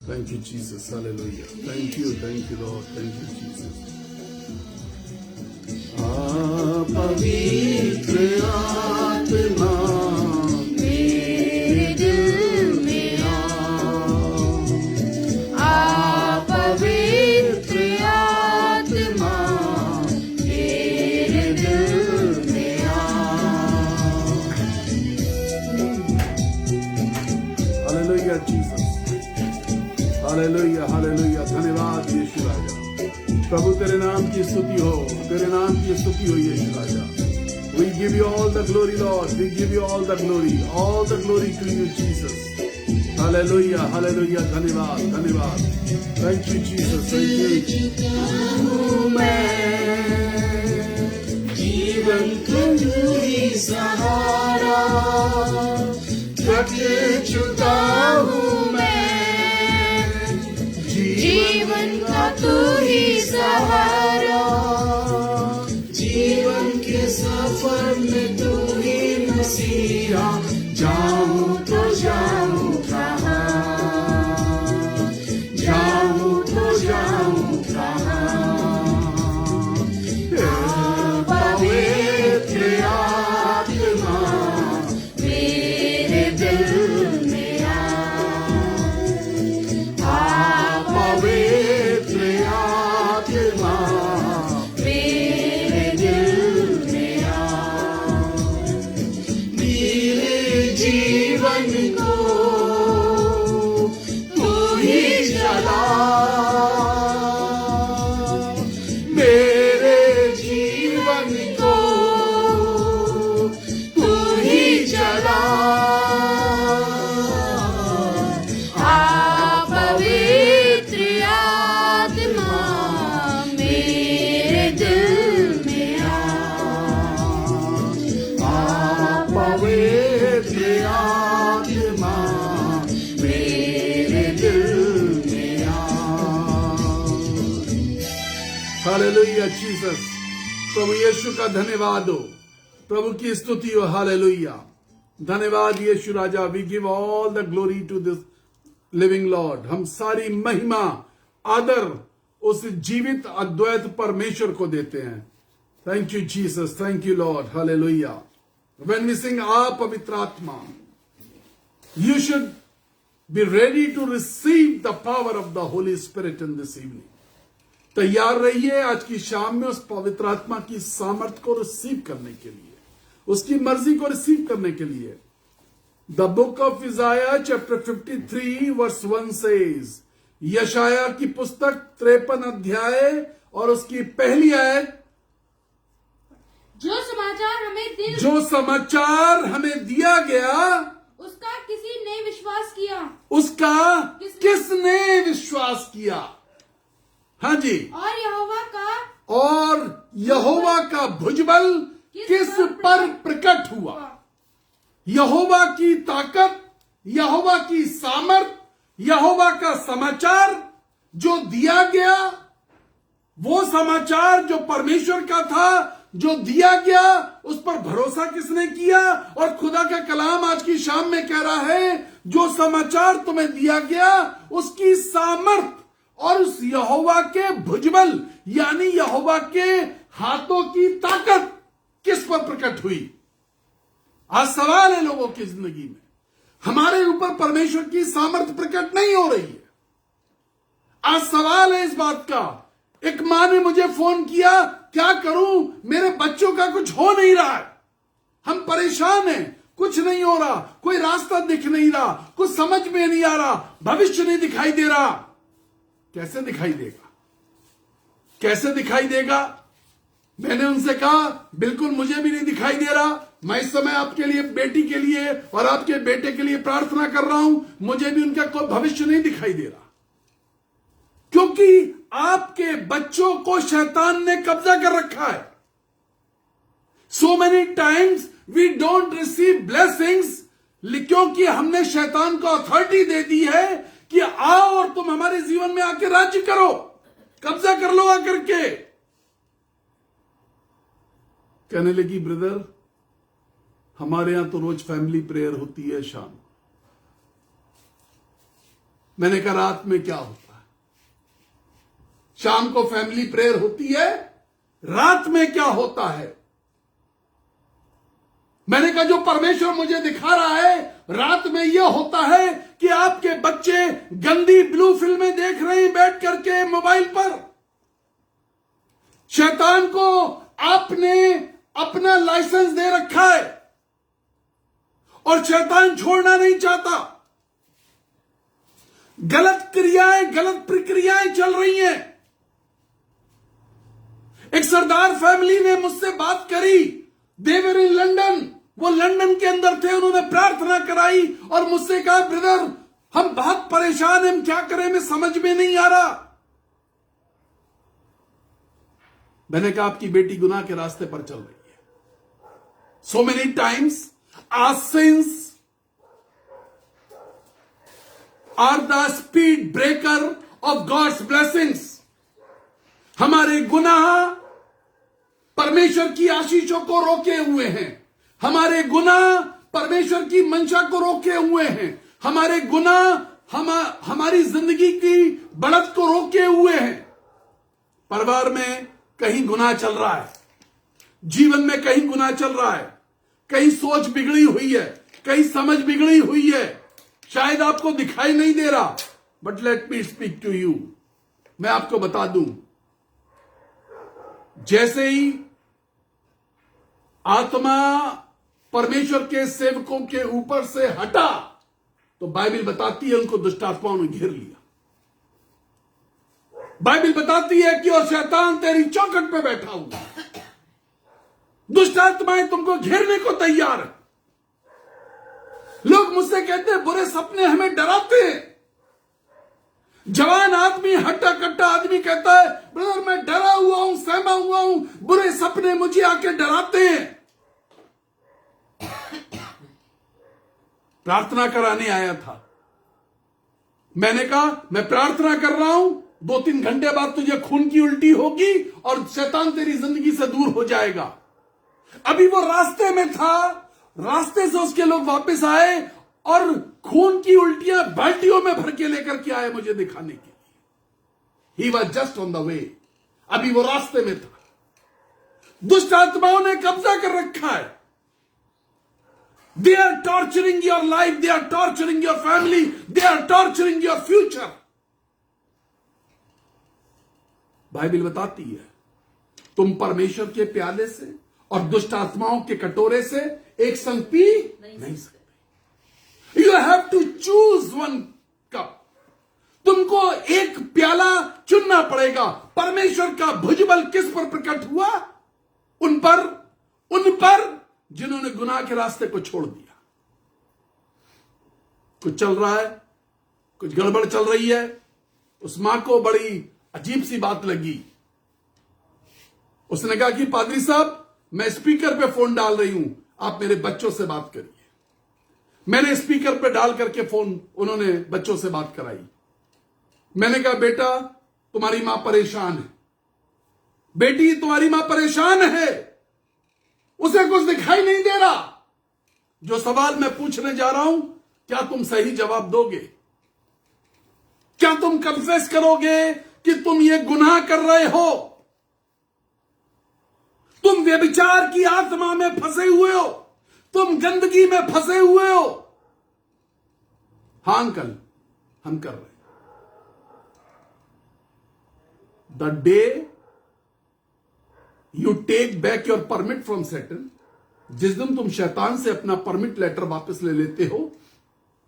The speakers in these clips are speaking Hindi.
Thank you, Jesus. Hallelujah. Thank you, Lord. Thank you, Jesus. पवित्र आत्मा मेरे दिल में पवित्र आत्मा मेरे दिल में हालेलुया जीसस, हालेलुया हालेलुया। धन्यवाद यीशु राजा। प्रभु तेरे नाम की स्तुति हो, तेरे नाम की स्तुति हो यीशु राजा। We give you all the glory, Lord. We give you all the glory to you, Jesus. Hallelujah, hallelujah. धन्यवाद, धन्यवाद। Thank you, Jesus. Thank you। मैं जीवन का तू ही सहारा, कट चुका हूँ मैं, जीवन का तू ही सहारा, जीवन के सफर में तू ही मसीहा। जाऊं तो जाऊं कहाँ, जाऊं तो जाऊं कहाँ, पवित्र आत्मा मेरे दिल में पवित्र आत्मा मेरे दिल में मेरे जीवन को तू ही चला, मेरे जीवन को तू ही चला। पवित्र आत्मा मेरे दिल में पवित्र आत्मा मेरे दिल में हालेलुया जीसस। प्रभु यीशु का धन्यवाद हो, प्रभु की स्तुति हो। हालेलुया, धन्यवाद यीशु राजा। We give all the glory to this living Lord. हम सारी महिमा आदर उस जीवित अद्वैत परमेश्वर को देते हैं। Thank you Jesus, thank you Lord. Hallelujah. When we sing आ पवित्र आत्मा, you should be ready to receive the power of the Holy Spirit in this evening. तैयार रहिए आज की शाम में उस पवित्र आत्मा की सामर्थ को रिसीव करने के लिए, उसकी मर्जी को रिसीव करने के लिए। The book of Isaiah chapter 53 verse 1 says, यशाया की पुस्तक 53 अध्याय और उसकी पहली आयत, जो समाचार हमें दिया गया उसका किसी ने विश्वास किया, उसका किसने विश्वास किया। हाँ जी। और यहोवा का भुजबल किस पर प्रकट हुआ। यहोवा की ताकत, यहोवा की सामर्थ, यहोवा का समाचार जो दिया गया, वो समाचार जो परमेश्वर का था, जो दिया गया, उस पर भरोसा किसने किया। और खुदा का कलाम आज की शाम में कह रहा है, जो समाचार तुम्हें दिया गया उसकी सामर्थ और उस यहोवा के भुजबल यानी यहोवा के हाथों की ताकत किस पर प्रकट हुई। आज सवाल है लोगों की जिंदगी में, हमारे ऊपर परमेश्वर की सामर्थ प्रकट नहीं हो रही है। आज सवाल है इस बात का। एक मां ने मुझे फोन किया, क्या करूं, मेरे बच्चों का कुछ हो नहीं रहा है, हम परेशान हैं, कुछ नहीं हो रहा, कोई रास्ता दिख नहीं रहा, कुछ समझ में नहीं आ रहा, भविष्य नहीं दिखाई दे रहा। कैसे दिखाई देगा, कैसे दिखाई देगा। मैंने उनसे कहा, बिल्कुल मुझे भी नहीं दिखाई दे रहा। मैं इस समय आपके लिए, बेटी के लिए और आपके बेटे के लिए प्रार्थना कर रहा हूं, मुझे भी उनका कोई भविष्य नहीं दिखाई दे रहा, क्योंकि आपके बच्चों को शैतान ने कब्जा कर रखा है। So many times we don't receive blessings, क्योंकि हमने शैतान को अथॉरिटी दे दी है कि आओ और तुम हमारे जीवन में आके राज्य करो, कब्जा कर लो आकर के। कहने लगी, ब्रदर हमारे यहां तो रोज फैमिली प्रेयर होती है शाम, मैंने कहा रात में क्या होता है? शाम को फैमिली प्रेयर होती है, रात में क्या होता है? मैंने कहा जो परमेश्वर मुझे दिखा रहा है रात में यह होता है कि आपके बच्चे गंदी ब्लू फिल्में देख रहे हैं बैठ करके मोबाइल पर। शैतान को आपने अपना लाइसेंस दे रखा है और शैतान छोड़ना नहीं चाहता। गलत क्रियाएं, गलत प्रक्रियाएं चल रही हैं। एक सरदार फैमिली ने मुझसे बात करी, देवर इन लंदन, वो लंदन के अंदर थे, उन्होंने प्रार्थना कराई और मुझसे कहा ब्रदर हम बहुत परेशान हैं, हम क्या करें, हमें समझ में नहीं आ रहा। मैंने कहा आपकी बेटी गुनाह के रास्ते पर चल रही है। So many times our sins are the speed breaker of God's blessings. हमारे गुनाह परमेश्वर की आशीषों को रोके हुए हैं। हमारे गुनाह परमेश्वर की मंशा को रोके हुए हैं। हमारे गुनाह हमारी जिंदगी की बढ़त को रोके हुए हैं। परिवार में कहीं गुनाह चल रहा है, जीवन में कहीं गुनाह चल रहा है, कहीं सोच बिगड़ी हुई है, कहीं समझ बिगड़ी हुई है। शायद आपको दिखाई नहीं दे रहा, but let me speak to you. मैं आपको बता दूं, जैसे ही आत्मा परमेश्वर के सेवकों के ऊपर से हटा तो बाइबल बताती है उनको दुष्ट आत्माओं ने घेर लिया। बाइबल बताती है कि और शैतान तेरी चौखट पे बैठा हुआ, दुष्ट आत्माएं तुमको घेरने को तैयार है। लोग मुझसे कहते हैं बुरे सपने हमें डराते हैं। जवान आदमी, हट्टा कट्टा आदमी कहता है ब्रदर मैं डरा हुआ हूं, सहमा हुआ हूं, बुरे सपने मुझे आके डराते हैं। प्रार्थना कराने आया था, मैंने कहा मैं प्रार्थना कर रहा हूं, 2-3 घंटे बाद तुझे खून की उल्टी होगी और शैतान तेरी जिंदगी से दूर हो जाएगा। अभी वो रास्ते में था, रास्ते से उसके लोग वापस आए और खून की उल्टियां बाल्टियों में भर के लेकर के आए मुझे दिखाने के लिए। He was just on the way. अभी वो रास्ते में था। दुष्ट आत्माओं ने कब्जा कर रखा है। They are torturing your life, they are torturing your family, they are torturing your future. Bible बताती है तुम परमेश्वर के प्याले से और दुष्ट आत्माओं के कटोरे से एक संग पी नहीं सकते। You have to choose one cup. तुमको एक प्याला चुनना पड़ेगा। परमेश्वर का भुजबल किस पर प्रकट हुआ? उन पर जिन्होंने गुनाह के रास्ते को छोड़ दिया। कुछ चल रहा है, कुछ गड़बड़ चल रही है। उस मां को बड़ी अजीब सी बात लगी। उसने कहा कि पादरी साहब मैं स्पीकर पे फोन डाल रही हूं, आप मेरे बच्चों से बात करिए। मैंने स्पीकर पे डाल करके फोन, उन्होंने बच्चों से बात कराई। मैंने कहा बेटा तुम्हारी मां परेशान है, बेटी तुम्हारी मां परेशान है, उसे कुछ दिखाई नहीं दे रहा। जो सवाल मैं पूछने जा रहा हूं क्या तुम सही जवाब दोगे? क्या तुम कन्फेस करोगे कि तुम ये गुनाह कर रहे हो? तुम व्यभिचार की आत्मा में फंसे हुए हो, तुम गंदगी में फंसे हुए हो। हां अंकल हम कर रहे हैं। The day you take back your permit from Satan, जिस दिन तुम शैतान से अपना परमिट लेटर वापस ले लेते हो,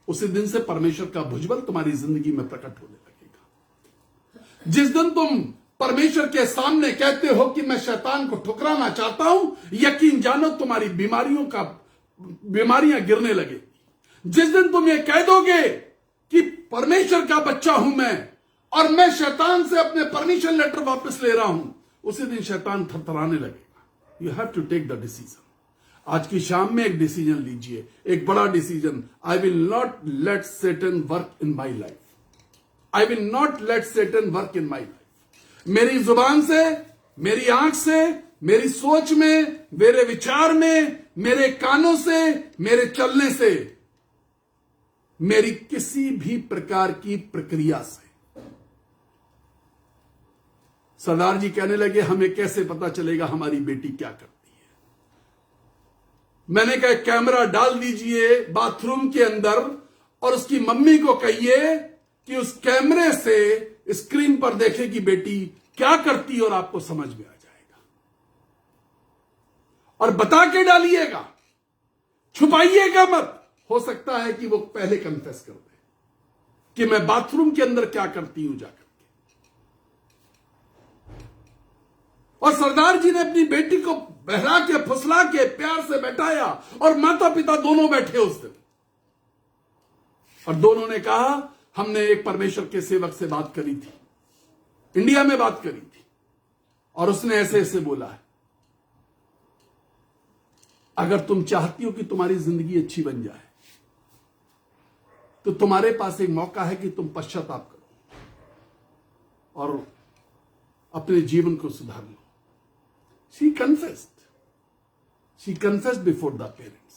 उसी दिन से परमेश्वर का भुजबल तुम्हारी जिंदगी में प्रकट होने लगेगा। जिस दिन तुम परमेश्वर के सामने कहते हो कि मैं शैतान को ठुकराना चाहता हूं, यकीन जानो तुम्हारी बीमारियां गिरने लगेगी। जिस दिन तुम ये कह दोगे कि परमेश्वर का बच्चा हूं मैं और मैं शैतान से अपने परमिशन लेटर वापस ले रहा हूं, उसी दिन शैतान थरथराने लगेगा। You have to take the decision. आज की शाम में एक डिसीजन लीजिए, एक बड़ा decision. I will not let Satan work in my life. I will not let Satan work in my life. मेरी जुबान से, मेरी आंख से, मेरी सोच में, मेरे विचार में, मेरे कानों से, मेरे चलने से मेरी किसी भी प्रकार की प्रक्रिया से। सरदार जी कहने लगे, हमें कैसे पता चलेगा हमारी बेटी क्या करती है? मैंने कहा, कैमरा डाल दीजिए बाथरूम के अंदर और उसकी मम्मी को कहिए कि उस कैमरे से स्क्रीन पर देखे कि बेटी क्या करती है और आपको समझ में आ जाएगा। और बता के डालिएगा, छुपाइएगा मत। हो सकता है कि वो पहले कन्फेस कर दे कि मैं बाथरूम के अंदर क्या करती हूं जाकर के। और सरदार जी ने अपनी बेटी को बहला के फुसला के प्यार से बैठाया और माता पिता दोनों बैठे उस दिन, और दोनों ने कहा, हमने एक परमेश्वर के सेवक से बात करी थी, इंडिया में बात करी थी, और उसने ऐसे ऐसे बोला है। अगर तुम चाहती हो कि तुम्हारी जिंदगी अच्छी बन जाए तो तुम्हारे पास एक मौका है कि तुम पश्चाताप करो और अपने जीवन को सुधार लो। She confessed before the parents.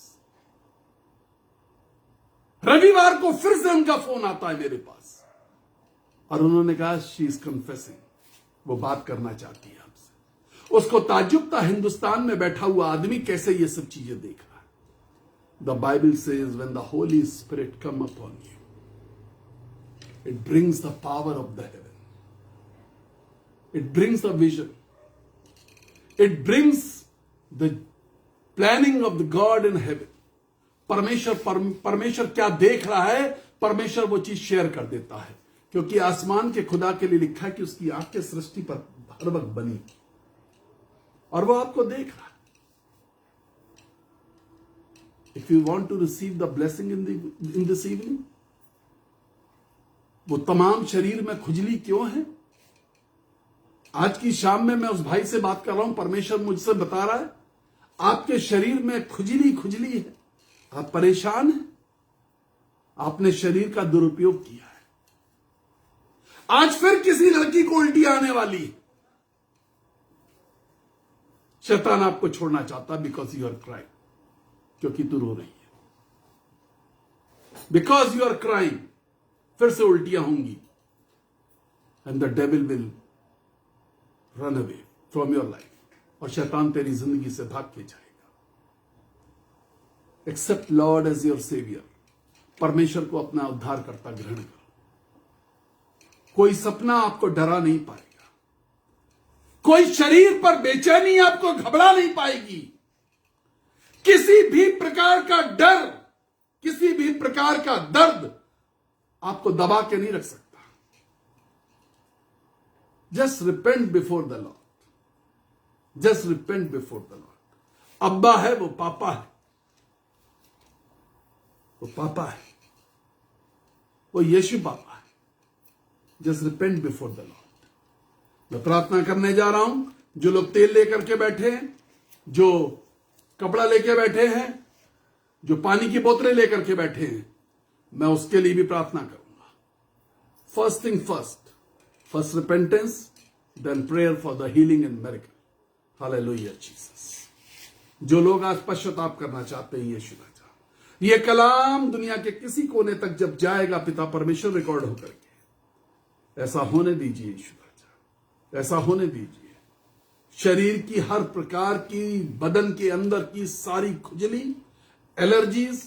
रविवार को फिर से उनका फोन आता है मेरे पास और उन्होंने कहा, शी इज कन्फेसिंग, वो बात करना चाहती है आपसे। उसको ताज्जुब था, हिंदुस्तान में बैठा हुआ आदमी कैसे ये सब चीजें देख रहा है। The Bible says when the Holy Spirit come upon you, it brings the power of the heaven. It brings the vision. It brings the planning of the God in heaven. परमेश्वर क्या देख रहा है, परमेश्वर वो चीज शेयर कर देता है, क्योंकि आसमान के खुदा के लिए लिखा है कि उसकी आंखें सृष्टि पर हर वक्त बनी और वो आपको देख रहा है। If you want to receive the blessing in this evening, वो तमाम शरीर में खुजली क्यों है? आज की शाम में मैं उस भाई से बात कर रहा हूं, परमेश्वर मुझसे बता रहा है, आपके शरीर में खुजली है, आप परेशान हैं, आपने शरीर का दुरुपयोग किया है। आज फिर किसी लड़की को उल्टी आने वाली है। शैतान आपको छोड़ना चाहता, बिकॉज यू आर क्राइंग, क्योंकि तू रो रही है। बिकॉज यू आर क्राइंग, फिर से उल्टियां होंगी and the devil will run away from your life, और शैतान तेरी जिंदगी से भाग के जाएगा। Accept Lord as your saviour. परमेश्वर को अपना उद्धारकर्ता ग्रहण करो। कोई सपना आपको डरा नहीं पाएगा, कोई शरीर पर बेचैनी आपको घबरा नहीं पाएगी, किसी भी प्रकार का डर, किसी भी प्रकार का दर्द आपको दबा के नहीं रख सकता। Just repent before the Lord, just repent before the Lord. अब्बा है, वो पापा है, वो पापा है, वो यीशु पापा है। Just repent before the Lord. मैं प्रार्थना करने जा रहा हूं, जो लोग तेल लेकर के बैठे हैं, जो कपड़ा लेके बैठे हैं, जो पानी की बोतलें लेकर के बैठे हैं, मैं उसके लिए भी प्रार्थना करूंगा। First thing first repentance, then prayer for the healing and miracle. Hallelujah Jesus. जो लोग आज पश्चाताप करना चाहते हैं, यीशु राजा, ये कलाम दुनिया के किसी कोने तक जब जाएगा, पिता परमेश्वर रिकॉर्ड होकर के, ऐसा होने दीजिए यीशु राजा, ऐसा होने दीजिए। शरीर की हर प्रकार की, बदन के अंदर की सारी खुजली, एलर्जीज,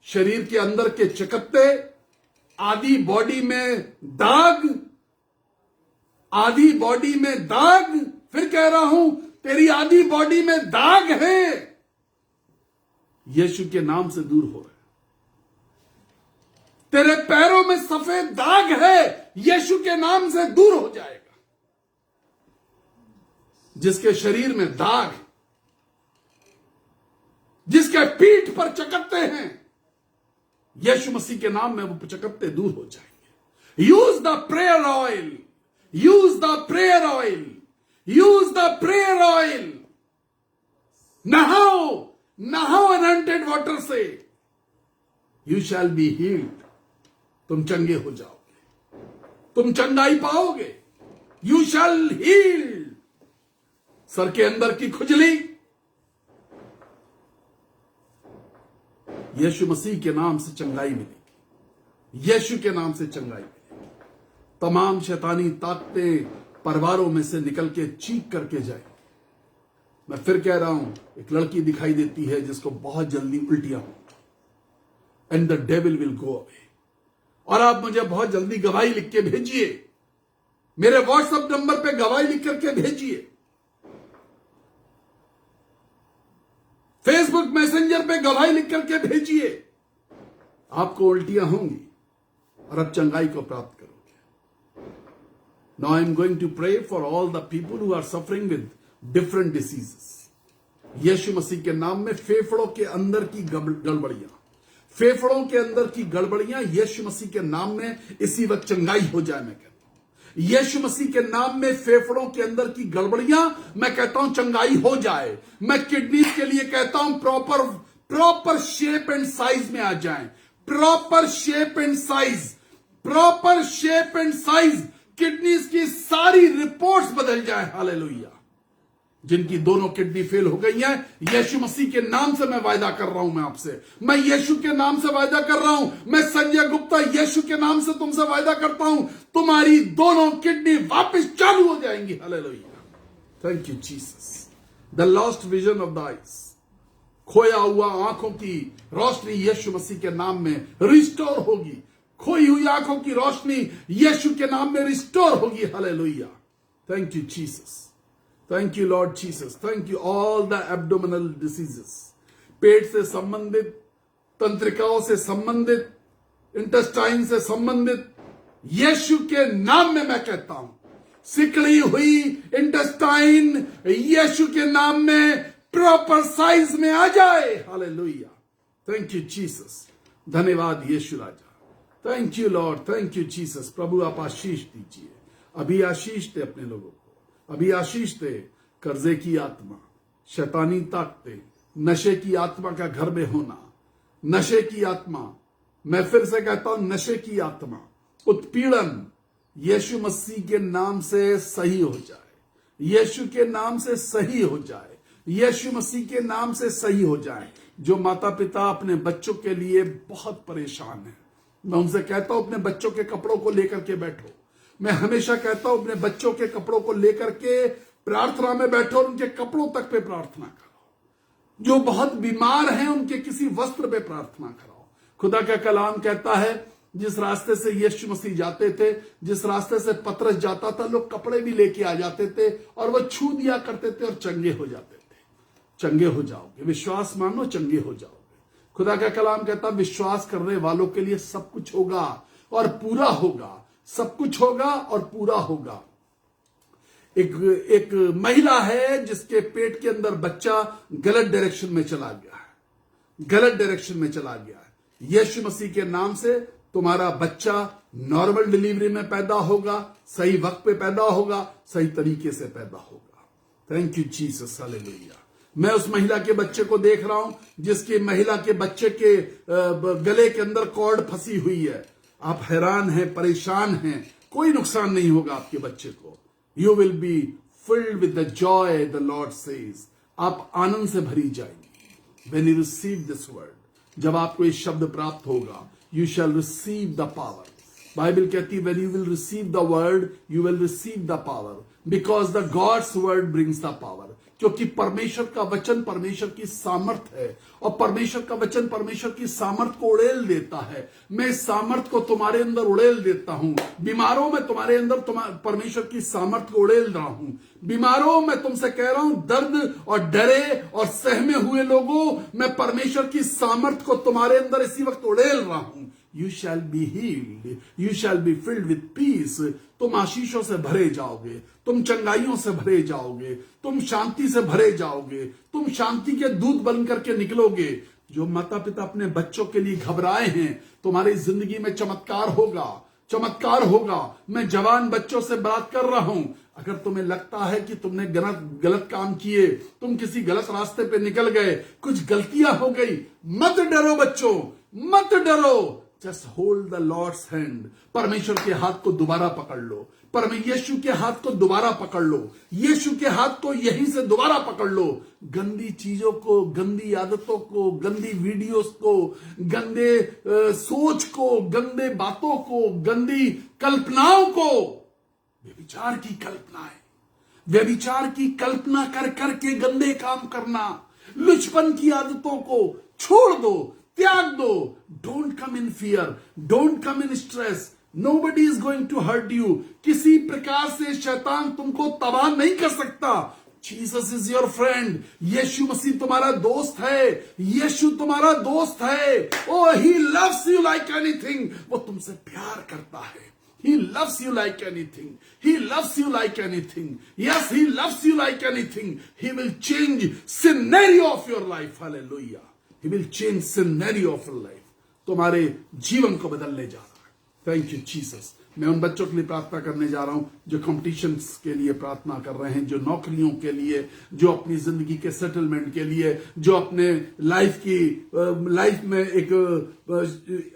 शरीर के अंदर के चकत्ते, आधी बॉडी में दाग, आधी बॉडी में दाग, फिर कह रहा हूं, तेरी आधी बॉडी में दाग है, यीशु के नाम से दूर हो रहे। तेरे पैरों में सफेद दाग है, यीशु के नाम से दूर हो जाएगा। जिसके शरीर में दाग, जिसके पीठ पर चकत्ते हैं, यीशु मसीह के नाम में वो चकत्ते दूर हो जाएंगे। Use the prayer oil, use the prayer oil, use the prayer oil. नहाओ, नहाओ अनॉइंटेड वाटर से, यू शैल बी हील्ड। तुम चंगे हो जाओगे, तुम चंगाई पाओगे। You shall heeled. सर के अंदर की खुजली, यीशु मसीह के नाम से चंगाई मिलेगी। यीशु के नाम से चंगाई मिले। तमाम शैतानी ताकतें परिवारों में से निकल के चीख करके जाए। मैं फिर कह रहा हूं, एक लड़की दिखाई देती है जिसको बहुत जल्दी उल्टियां होंगी, and the devil will go away. और आप मुझे बहुत जल्दी गवाही लिख के भेजिए, मेरे व्हाट्सएप नंबर पे गवाही लिख करके भेजिए, फेसबुक मैसेंजर पे गवाही लिख करके भेजिए। आपको उल्टियां होंगी और आप चंगाई को प्राप्त करोगे। Now I am going to pray for all the people who are suffering with different diseases. Yeshu मसीह के नाम में फेफड़ों के अंदर की गड़बड़ियां, फेफड़ों के अंदर की गड़बड़ियां यीशु मसीह के नाम में इसी वक्त चंगाई हो जाए। मैं कहता हूं यीशु मसीह के नाम में फेफड़ों के अंदर की गड़बड़ियां, मैं कहता हूं चंगाई हो जाए। मैं किडनीज के लिए कहता हूं प्रॉपर शेप एंड साइज में आ जाएं, proper shape and size, proper shape and size. Kidneys की सारी रिपोर्ट्स बदल जाए। हालेलुया। जिनकी दोनों किडनी फेल हो गई हैं, यीशु मसीह के नाम से मैं वायदा कर रहा हूं, मैं आपसे, मैं यीशु के नाम से वायदा कर रहा हूं। मैं संजय गुप्ता यीशु के नाम से तुमसे वायदा करता हूं, तुम्हारी दोनों किडनी वापस चालू हो जाएंगी। Hallelujah. Thank you Jesus. The lost vision of the eyes, खोया हुआ आंखों की रोशनी यीशु मसीह के नाम में रिस्टोर होगी। खोई हुई आंखों की रोशनी यीशु के नाम में रिस्टोर होगी। Hallelujah. Thank you Jesus. Thank you Lord Jesus. Thank you. All the abdominal diseases, पेट से संबंधित, तंत्रिकाओं से संबंधित, इंटेस्टाइन से संबंधित, यीशु के नाम में मैं कहता हूं, सिकड़ी हुई इंटेस्टाइन यीशु के नाम में प्रॉपर साइज में आ जाए। हालेलुया। Thank you Jesus. धन्यवाद यीशु राजा। Thank you Lord. Thank you Jesus. प्रभु आप आशीष दीजिए, अभी आशीष दे अपने लोगों को, अभी आशीष दे। कर्जे की आत्मा, शैतानी ताकतें, नशे की आत्मा का घर में होना, नशे की आत्मा, मैं फिर से कहता हूं नशे की आत्मा, उत्पीड़न यीशु मसीह के नाम से सही हो जाए। यीशु के नाम से सही हो जाए। यीशु मसीह के नाम से सही हो जाए। जो माता पिता अपने बच्चों के लिए बहुत परेशान हैं, मैं उनसे कहता हूं अपने बच्चों के कपड़ों को लेकर के बैठो। मैं हमेशा कहता हूं अपने बच्चों के कपड़ों को लेकर के प्रार्थना में बैठो और उनके कपड़ों तक पे प्रार्थना करो। जो बहुत बीमार हैं उनके किसी वस्त्र पे प्रार्थना करो। खुदा का कलाम कहता है जिस रास्ते से यीशु मसीह जाते थे, जिस रास्ते से पतरस जाता था, लोग कपड़े भी लेके आ जाते थे और वो छू दिया करते थे और चंगे हो जाते थे। चंगे हो जाओगे, विश्वास मानो, चंगे हो जाओगे। खुदा का कलाम कहता विश्वास करने वालों के लिए सब कुछ होगा और पूरा होगा। सब कुछ होगा और पूरा होगा। एक महिला है जिसके पेट के अंदर बच्चा गलत डायरेक्शन में चला गया है, गलत डायरेक्शन में चला गया है। यीशु मसीह के नाम से तुम्हारा बच्चा नॉर्मल डिलीवरी में पैदा होगा, सही वक्त पे पैदा होगा, सही तरीके से पैदा होगा। Thank you Jesus. हालेलुया। मैं उस महिला के बच्चे को देख रहा हूं जिसके महिला के बच्चे के गले के अंदर कॉर्ड फंसी हुई है। आप हैरान हैं, परेशान हैं, कोई नुकसान नहीं होगा आपके बच्चे को। You will be filled with the Joy the Lord says. आप आनंद से भरी जाएंगी। When you receive this word, जब आपको ये शब्द प्राप्त होगा, you shall receive the power. Bible कहती है when you will receive the word you will receive the power, because the gods word brings the power. क्योंकि परमेश्वर का वचन परमेश्वर की सामर्थ है और परमेश्वर का वचन परमेश्वर की सामर्थ को उड़ेल देता है। मैं इस सामर्थ को तुम्हारे अंदर उड़ेल देता हूं। बीमारों में तुम्हारे अंदर परमेश्वर की सामर्थ को उड़ेल रहा हूं। बीमारों में तुमसे कह रहा हूं, दर्द और डरे और सहमे हुए लोगों, मैं परमेश्वर की सामर्थ को तुम्हारे अंदर इसी वक्त उड़ेल रहा हूं। You shall be healed. You shall be filled with peace. तुम आशीषों से भरे जाओगे, तुम चंगाइयों से भरे जाओगे, तुम शांति से भरे जाओगे, तुम शांति के दूत बन करके निकलोगे। जो माता पिता अपने बच्चों के लिए घबराए हैं, तुम्हारी जिंदगी में चमत्कार होगा, चमत्कार होगा। मैं जवान बच्चों से बात कर रहा हूं। अगर तुम्हें लगता है कि तुमने गलत काम किए, तुम किसी गलत रास्ते पे निकल गए, कुछ गलतियां हो गई, मत डरो बच्चों, मत डरो। Just hold the Lord's hand. परमेश्वर के हाथ को दोबारा पकड़ लो, यीशु के हाथ को दोबारा पकड़ लो, यीशु के हाथ को यहीं से दोबारा पकड़ लो। गंदी चीजों को, गंदी आदतों को, गंदी वीडियोस को, गंदे सोच को, गंदे बातों को, गंदी कल्पनाओं को, व्यभिचार की कल्पनाएं, व्यभिचार की कल्पना कर करके गंदे काम करना, लुचपन की आदतों को छोड़ दो, त्याग दो। Don't come in fear, don't come in stress, nobody is going to hurt you. किसी प्रकार से शैतान तुमको तबाह नहीं कर सकता। Jesus is your friend, Yeshu मसीह तुम्हारा दोस्त है, यीशु तुम्हारा दोस्त है। Oh he loves you like anything, वो तुमसे प्यार करता है। He loves you like anything. He loves you like anything. Yes, he loves you like anything. He will change scenario of your life. Hallelujah. He will change scenario of your life. तुम्हारे जीवन को बदलने जा रहा है। Thank you, Jesus. मैं उन बच्चों के लिए प्रार्थना करने जा रहा हूं जो कॉम्पिटिशन्स के लिए प्रार्थना कर रहे हैं, जो नौकरियों के लिए, जो अपनी जिंदगी के सेटलमेंट के लिए, जो अपने लाइफ में एक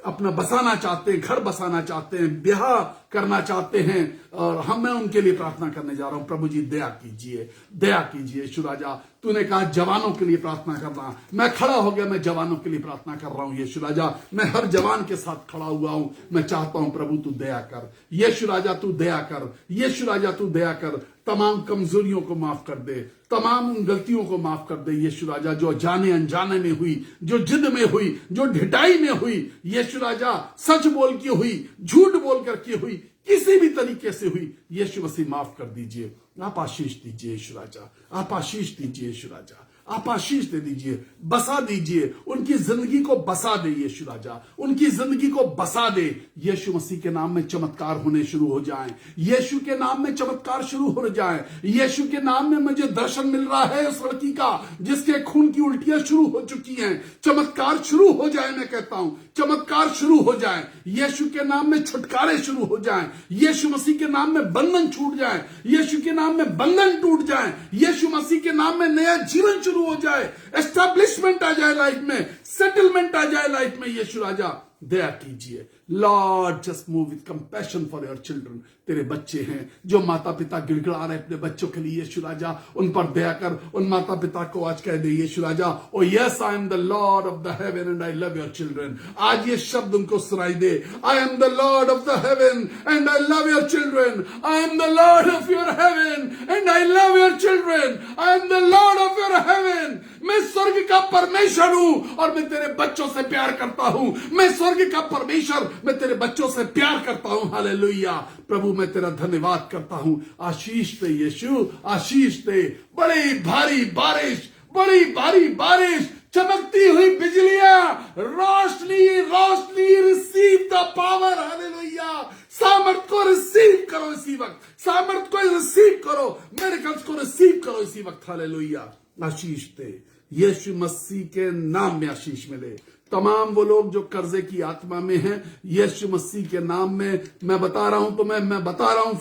अपना बसाना चाहते हैं, घर बसाना चाहते हैं, ब्याह करना चाहते हैं। और मैं उनके लिए प्रार्थना करने जा रहा हूं। प्रभु जी दया कीजिए, दया कीजिए। यीशु राजा, तूने कहा जवानों के लिए प्रार्थना करना। मैं खड़ा हो गया, मैं जवानों के लिए प्रार्थना कर रहा हूं। यीशु राजा, मैं हर जवान के साथ खड़ा हुआ हूं। मैं चाहता हूं प्रभु तू दया कर। यीशु राजा तू दया कर, यीशु राजा तू दया कर। तमाम कमजोरियों को माफ कर दे, तमाम उन गलतियों को माफ कर दे यीशु राजा, जो जाने अनजाने में हुई, जो जिद में हुई, जो ढिठाई में हुई। यीशु राजा, सच बोल के हुई, झूठ बोल करके हुई, किसी भी तरीके से हुई, यीशु मसीह माफ कर दीजिए। आप आशीष दीजिए यीशु राजा, आप आशीष दीजिए यीशु राजा, आप आशीष दे दीजिए, बसा दीजिए, उनकी जिंदगी को बसा दे यीशु राजा, उनकी जिंदगी को बसा दे। यीशु मसीह के नाम में चमत्कार होने शुरू हो जाएं, यीशु के नाम में चमत्कार शुरू हो जाएं। यीशु के नाम में मुझे दर्शन मिल रहा है उस लड़की का जिसके खून की उल्टियां शुरू हो चुकी हैं। चमत्कार शुरू हो जाए, मैं कहता हूं चमत्कार शुरू हो जाए। यीशु के नाम में छुटकारे शुरू हो जाएं, यीशु मसीह के नाम में बंधन छूट जाए, यीशु के नाम में बंधन टूट जाए, यीशु मसीह के नाम में नया जीवन शुरू हो जाए, एस्टैब्लिशमेंट आ जाए लाइफ में, सेटलमेंट आ जाए लाइफ में। यीशु राजा दया कीजिए। Lord just move with compassion for your children. तेरे बच्चे हैं जो माता पिता गिड़गिड़ा रहे अपने बच्चों के लिए, यीशु राजा उन पर दया कर। उन माता पिता को आज कह दे यीशु राजा, oh yes I am the Lord of the heaven and I love your children. आज ये शब्द उनको सुनाई दे, I am the Lord of the heaven and I love your children. I am the Lord of your heaven and I love your children. I am the Lord of your heaven. मैं स्वर्ग का परमेश्वर हूं और मैं तेरे बच्चों से प्यार करता हूं। मैं स्वर्ग का परमेश्वर, मैं तेरे बच्चों से प्यार करता हूं। हालेलुया। प्रभु मैं तेरा धन्यवाद करता हूं। आशीष दे यीशु, आशीष दे। बड़ी भारी बारिश, बड़ी भारी बारिश, चमकती हुई बिजलियां, रोशनी रोशनी। Receive the power. हालेलुया। सामर्थ को रिसीव करो इसी वक्त, सामर्थ को रिसीव करो, मिरेकल्स को रिसीव करो इसी वक्त। हालेलुया। आशीष दे यीशु मसीह के नाम में, आशीष मिले। तमाम वो लोग जो कर्जे की आत्मा में हैं, यीशु मसीह के नाम में मैं बता रहा हूं तुम्हें, मैं बता रहा हूं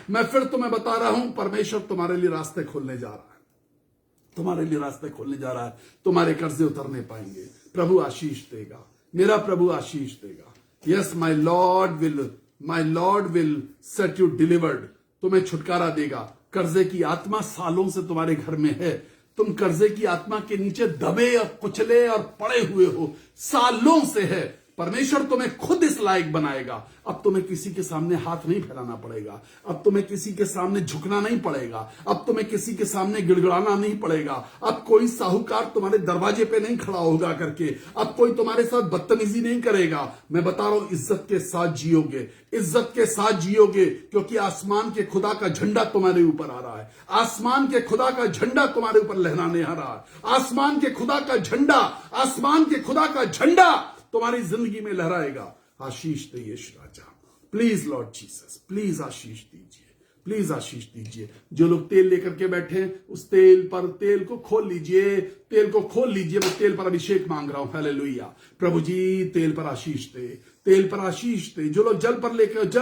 मैं फिर तुम्हें बता रहा हूं, परमेश्वर तुम्हारे लिए रास्ते खोलने जा रहा है, तुम्हारे लिए रास्ते खोलने जा रहा है। तुम्हारे कर्जे उतरने पाएंगे। प्रभु आशीष देगा, मेरा प्रभु आशीष देगा। Yes my Lord will set you delivered. तुम्हें छुटकारा देगा। कर्जे की आत्मा सालों से तुम्हारे घर में है, तुम कर्जे की आत्मा के नीचे दबे और कुचले और पड़े हुए हो, सालों से है। परमेश्वर तुम्हें खुद इस लायक बनाएगा। अब तुम्हें किसी के सामने हाथ नहीं फैलाना पड़ेगा, अब तुम्हें किसी के सामने झुकना नहीं पड़ेगा, अब तुम्हें किसी के सामने गिड़गिड़ाना नहीं पड़ेगा। अब कोई साहूकार तुम्हारे दरवाजे पे नहीं खड़ा होगा करके, अब कोई तुम्हारे साथ बदतमीजी नहीं करेगा। मैं बता रहा हूं, इज्जत के साथ जियोगे, इज्जत के साथ जियोगे, क्योंकि आसमान के खुदा का झंडा तुम्हारे ऊपर आ रहा है। आसमान के खुदा का झंडा तुम्हारे ऊपर लहराने आ रहा है। आसमान के खुदा का झंडा, आसमान के खुदा का झंडा तुम्हारी जिंदगी में लहराएगा। आशीष दे यीशु राजा। प्लीज लॉर्ड जीसस, प्लीज आशीष दीजिए, प्लीज आशीष दीजिए। जो लोग तेल लेकर के बैठे हैं, उस तेल को खोल लीजिए, तेल को खोल लीजिए। मैं तेल पर अभिषेक मांग रहा हूं। हालेलुया। प्रभु जी तेल पर आशीष दे, तेल पर आशीष दे। जो लोग जल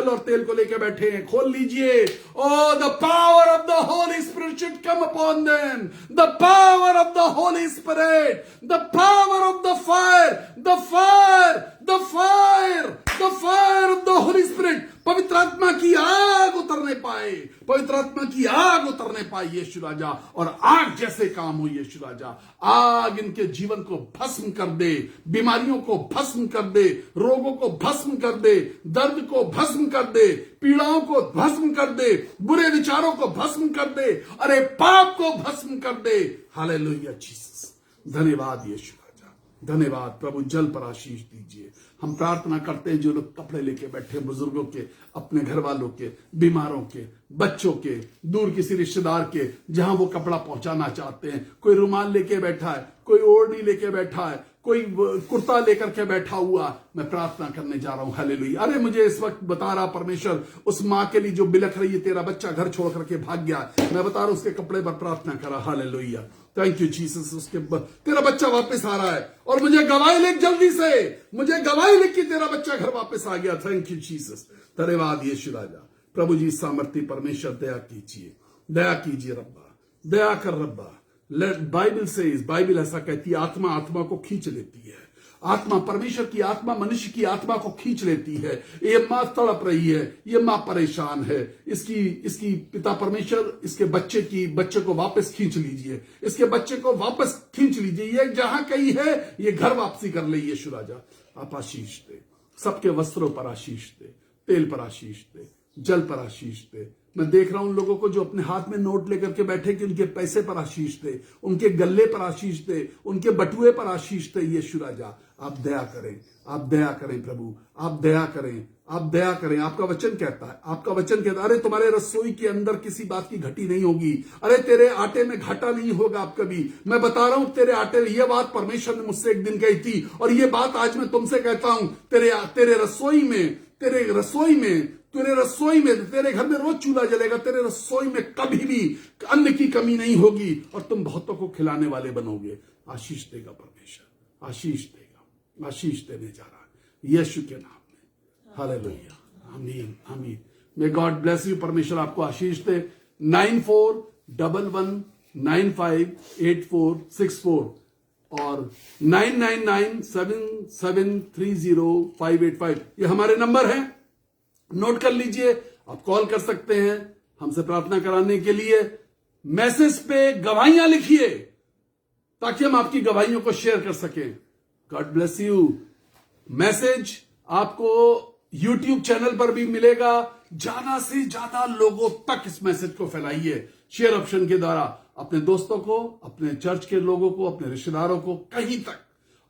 और तेल को लेकर बैठे हैं, खोल लीजिए। Oh the power of the Holy Spirit should come upon them, the power of the Holy Spirit, the power of the fire, the fire, the fire, the fire of the Holy Spirit. पवित्र आत्मा की आग उतरने पाए, पवित्र आत्मा की आग उतरने पाए यीशु राजा, और आग जैसे काम हो यीशु राजा। आग इनके जीवन को भस्म कर दे, बीमारियों को भस्म कर दे, रोगों को भस्म कर दे, दर्द को भस्म कर दे, पीड़ाओं को भस्म कर दे, बुरे विचारों को भस्म कर दे, अरे पाप को भस्म कर दे। हालेलुया जीसस, धन्यवाद यीशु राजा, धन्यवाद प्रभु। जल पर आशीष दीजिए। हम प्रार्थना करते हैं जो लोग कपड़े लेके बैठे, बुजुर्गों के, अपने घर वालों के, बीमारों के, बच्चों के, दूर किसी रिश्तेदार के, जहां वो कपड़ा पहुंचाना चाहते हैं। कोई रुमाल लेके बैठा है, कोई ओढ़नी लेके बैठा है, कोई कुर्ता लेकर के बैठा हुआ। मैं प्रार्थना करने जा रहा हूं। हालेलुया। अरे मुझे इस वक्त बता रहा परमेश्वर, उस मां के लिए जो बिलख रही है, तेरा बच्चा घर छोड़ करके भाग गया, मैं बता रहा हूं उसके कपड़े पर प्रार्थना करा। Hallelujah, thank you Jesus. तेरा बच्चा वापस आ रहा है, और मुझे गवाही लिख जल्दी से, मुझे गवाही लिख कि तेरा बच्चा घर वापस आ गया। थैंक यू जीसस, धन्यवाद यीशु राजा। प्रभु जी सामर्थ्य परमेश्वर, दया कीजिए, दया कीजिए रब्बा, दया कर रब्बा। बाइबल से, बाइबल ऐसा कहती है, आत्मा आत्मा को खींच लेती है। आत्मा, परमेश्वर की आत्मा मनुष्य की आत्मा को खींच लेती है। ये मां तड़प रही है, ये मां परेशान है, इसकी पिता परमेश्वर इसके बच्चे को वापस खींच लीजिए, इसके बच्चे को वापस खींच लीजिए। ये जहां कहीं है, ये घर वापसी कर ले यीशु राजा। आप आशीष दे, सबके वस्त्रों पर आशीष दे, तेल पर आशीष दे, जल पर आशीष दे। मैं देख रहा हूं उन लोगों को जो अपने हाथ में नोट लेकर के बैठे, कि उनके पैसे पर आशीष दे, उनके गल्ले पर आशीष दे, उनके बटुए पर आशीष दे यीशु राजा। आप दया करें, आप दया करें प्रभु, आप दया करें, आप दया करें। आपका वचन कहता है, आपका वचन कहता है, अरे तुम्हारे रसोई के अंदर किसी बात की घटी नहीं होगी, अरे तेरे आटे में घाटा नहीं होगा आप कभी। मैं बता रहा हूं तेरे आटे, ये बात परमेश्वर ने मुझसे एक दिन कही थी, और ये बात आज मैं तुमसे कहता हूं। तेरे रसोई में, तेरे घर में रोज चूल्हा जलेगा, तेरे रसोई में कभी भी अन्न की कमी नहीं होगी, और तुम बहुतों को खिलाने वाले बनोगे। आशीष देगा परमेश्वर, आशीष देगा, आशीष देने जा रहा है यीशु के नाम में। हालेलुया, आमीन, आमीन। May God bless you. परमेश्वर आपको आशीष दे। 9411958464 और 9997730585 ये हमारे नंबर हैं, नोट कर लीजिए। आप कॉल कर सकते हैं हमसे प्रार्थना कराने के लिए। मैसेज पे गवाहियां लिखिए, ताकि हम आपकी गवाहियों को शेयर कर सकें। God bless you. मैसेज आपको YouTube चैनल पर भी मिलेगा। ज्यादा से ज्यादा लोगों तक इस मैसेज को फैलाइए, शेयर ऑप्शन के द्वारा, अपने दोस्तों को, अपने चर्च के लोगों को, अपने रिश्तेदारों को, कहीं तक।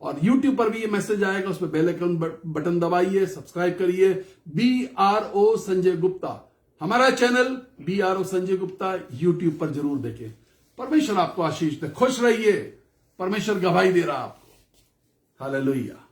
और YouTube पर भी ये मैसेज आएगा, उसमें बेल आइकन बटन दबाइए, सब्सक्राइब करिए। BRO संजय गुप्ता हमारा channel, BRO Sanjay Gupta YouTube पर जरूर देखें। परमेश्वर आपको आशीष दे। खुश रहिए, परमेश्वर गवाही दे रहा आपको। हालेलुया।